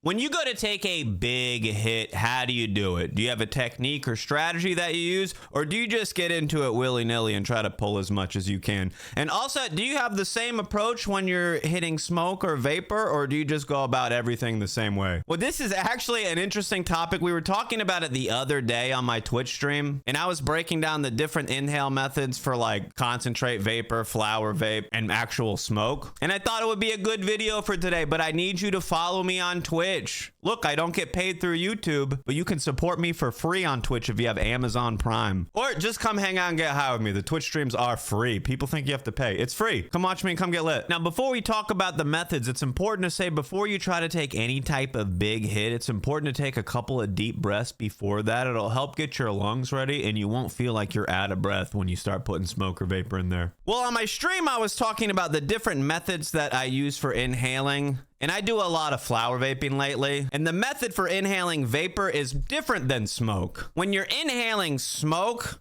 When you go to take a big hit, how do you do it? Do you have a technique or strategy that you use, or do you just get into it willy-nilly and try to pull as much as you can? And also, do you have the same approach when you're hitting smoke or vapor, or do you just go about everything the same way? Well, this is actually an interesting topic. We were talking about it the other day on my Twitch stream, and I was breaking down the different inhale methods for like concentrate, vapor, flower vape, and actual smoke. And I thought it would be a good video for today, but I need you to follow me on Twitch. Look, I don't get paid through YouTube, but you can support me for free on Twitch if you have Amazon Prime. Or just come hang out and get high with me. The Twitch streams are free. People think you have to pay. It's free. Come watch me and come get lit. Now, before we talk about the methods, it's important to say before you try to take any type of big hit, it's important to take a couple of deep breaths before that. It'll help get your lungs ready, and you won't feel like you're out of breath when you start putting smoke or vapor in there. Well, on my stream, I was talking about the different methods that I use for inhaling. And I do a lot of flower vaping lately. And the method for inhaling vapor is different than smoke. When you're inhaling smoke,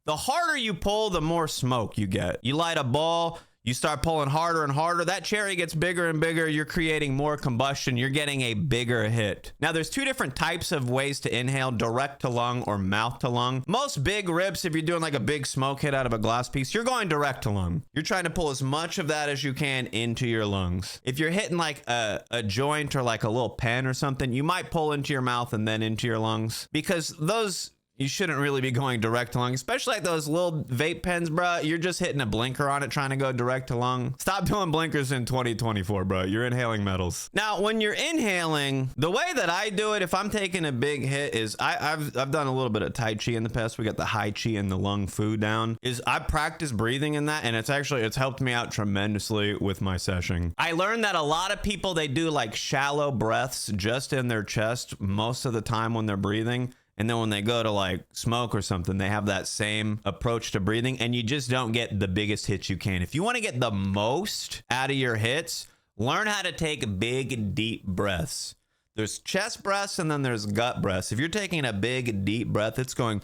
the harder you pull, the more smoke you get. You light a ball, you start pulling harder and harder. That cherry gets bigger and bigger. You're creating more combustion. You're getting a bigger hit. Now, there's two different types of ways to inhale, direct to lung or mouth to lung. Most big rips, if you're doing like a big smoke hit out of a glass piece, you're going direct to lung. You're trying to pull as much of that as you can into your lungs. If you're hitting like a joint or like a little pen or something, you might pull into your mouth and then into your lungs, because those, you shouldn't really be going direct to lung, especially like those little vape pens, bro. You're just hitting a blinker on it trying to go direct to lung. Stop doing blinkers in 2024, bro. You're inhaling metals. Now, when you're inhaling, the way that I do it, if I'm taking a big hit, is I've done a little bit of Tai Chi in the past. We got the high chi and the lung fu down. Is I practice breathing in that, and it's helped me out tremendously with my session. I learned that a lot of people, they do like shallow breaths just in their chest most of the time when they're breathing. And then when they go to like smoke or something, they have that same approach to breathing, and you just don't get the biggest hits you can. If you want to get the most out of your hits, learn how to take big, deep breaths. There's chest breaths and then there's gut breaths. If you're taking a big, deep breath, it's going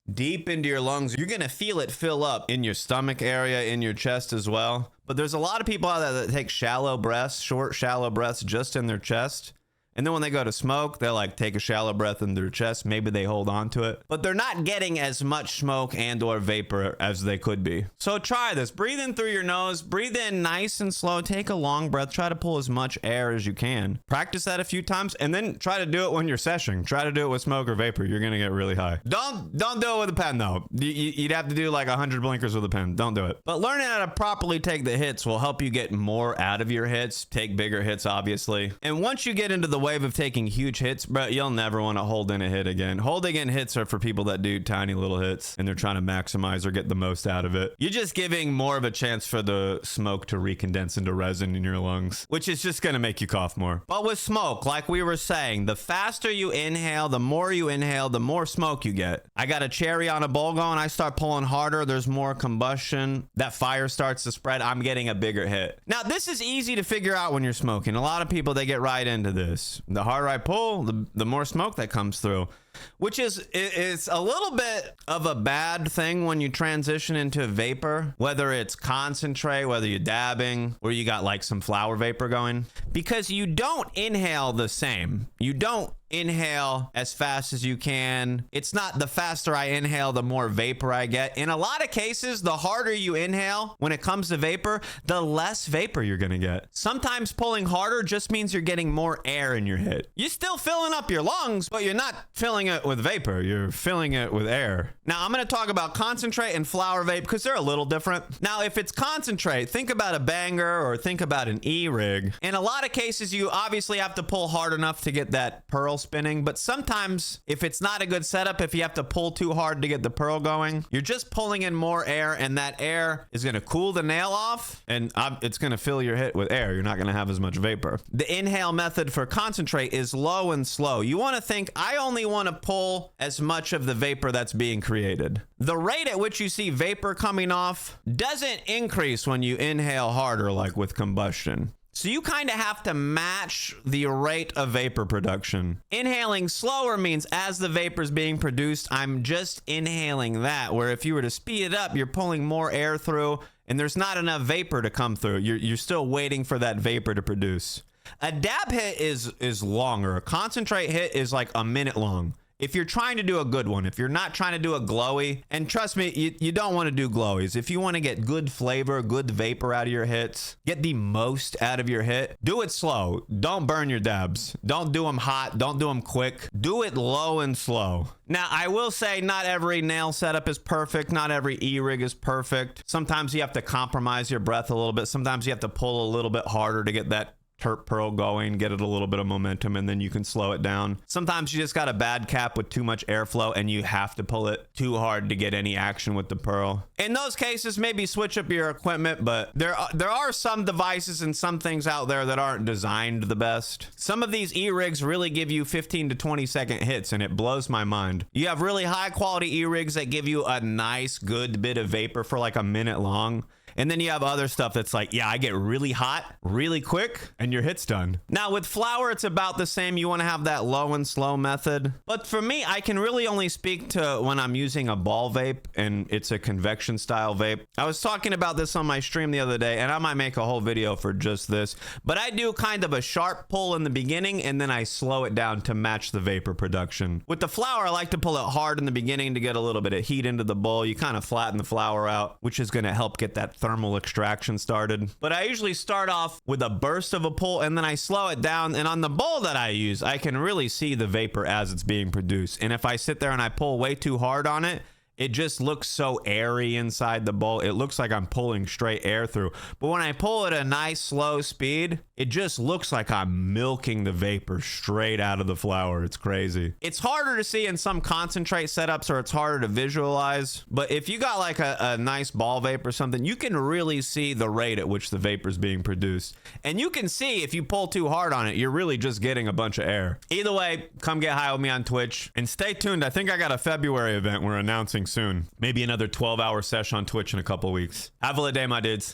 deep into your lungs. You're going to feel it fill up in your stomach area, in your chest as well. But there's a lot of people out there that take shallow breaths, short, shallow breaths just in their chest. And then when they go to smoke, they'll like take a shallow breath in their chest. Maybe they hold on to it, but they're not getting as much smoke and or vapor as they could be. So try this. Breathe in through your nose. Breathe in nice and slow. Take a long breath. Try to pull as much air as you can. Practice that a few times, and then try to do it when you're seshing. Try to do it with smoke or vapor. You're going to get really high. Don't do it with a pen, though. You'd have to do like 100 blinkers with a pen. Don't do it. But learning how to properly take the hits will help you get more out of your hits. Take bigger hits, obviously. And once you get into the wave of taking huge hits, bro, you'll never want to hold in a hit again. Holding in hits are for people that do tiny little hits and they're trying to maximize or get the most out of it. You're just giving more of a chance for the smoke to recondense into resin in your lungs, which is just going to make you cough more. But with smoke, like we were saying, the faster you inhale, the more smoke you get. I got a cherry on a bowl going, I start pulling harder, there's more combustion, that fire starts to spread, I'm getting a bigger hit. Now, this is easy to figure out when you're smoking. A lot of people, they get right into this. The harder I pull, the more smoke that comes through, which is it's a little bit of a bad thing when you transition into vapor, whether it's concentrate, whether you're dabbing, or you got like some flower vapor going, because you don't inhale the same. You don't inhale as fast as you can. It's not the faster I inhale, the more vapor I get. In a lot of cases, the harder you inhale when it comes to vapor, the less vapor you're gonna get. Sometimes pulling harder just means you're getting more air in your hit. You're still filling up your lungs, but you're not filling it with vapor. You're filling it with air. Now, I'm gonna talk about concentrate and flower vape because they're a little different. Now, if it's concentrate, think about a banger or think about an E-rig. In a lot of cases, you obviously have to pull hard enough to get that pearl spinning, but sometimes if it's not a good setup, if you have to pull too hard to get the pearl going, you're just pulling in more air, and that air is going to cool the nail off, and it's going to fill your hit with air. You're not going to have as much vapor. The inhale method for concentrate is low and slow. You want to think, I only want to pull as much of the vapor that's being created. The rate at which you see vapor coming off doesn't increase when you inhale harder, like with combustion. So you kind of have to match the rate of vapor production. Inhaling slower means as the vapor is being produced, I'm just inhaling that. Where if you were to speed it up, you're pulling more air through and there's not enough vapor to come through. You're still waiting for that vapor to produce. A dab hit is longer. A concentrate hit is like a minute long. If you're trying to do a good one, if you're not trying to do a glowy, and trust me, you don't want to do glowies. If you want to get good flavor, good vapor out of your hits, get the most out of your hit, do it slow. Don't burn your dabs. Don't do them hot. Don't do them quick. Do it low and slow. Now, I will say not every nail setup is perfect. Not every E-rig is perfect. Sometimes you have to compromise your breath a little bit. Sometimes you have to pull a little bit harder to get that terp pearl going, get it a little bit of momentum, and then you can slow it down. Sometimes you just got a bad cap with too much airflow and you have to pull it too hard to get any action with the pearl. In those cases, maybe switch up your equipment, but there are some devices and some things out there that aren't designed the best. Some of these E-rigs really give you 15 to 20 second hits, and it blows my mind. You have really high quality E-rigs that give you a nice good bit of vapor for like a minute long. And then you have other stuff that's like, yeah, I get really hot really quick and your hit's done. Now with flower, it's about the same. You want to have that low and slow method. But for me, I can really only speak to when I'm using a ball vape and it's a convection style vape. I was talking about this on my stream the other day, and I might make a whole video for just this, but I do kind of a sharp pull in the beginning and then I slow it down to match the vapor production. With the flower, I like to pull it hard in the beginning to get a little bit of heat into the bowl. You kind of flatten the flower out, which is going to help get that thermal extraction started. But I usually start off with a burst of a pull and then I slow it down, and on the bowl that I use, I can really see the vapor as it's being produced. And if I sit there and I pull way too hard on it, it just looks so airy inside the bowl. It looks like I'm pulling straight air through. But when I pull at a nice slow speed, it just looks like I'm milking the vapor straight out of the flower. It's crazy. It's harder to see in some concentrate setups, or it's harder to visualize. But if you got like a nice ball vape or something, you can really see the rate at which the vapor is being produced. And you can see if you pull too hard on it, you're really just getting a bunch of air. Either way, come get high with me on Twitch. And stay tuned. I think I got a February event we're announcing soon. Maybe another 12-hour session on Twitch in a couple weeks. Have a lit day, my dudes.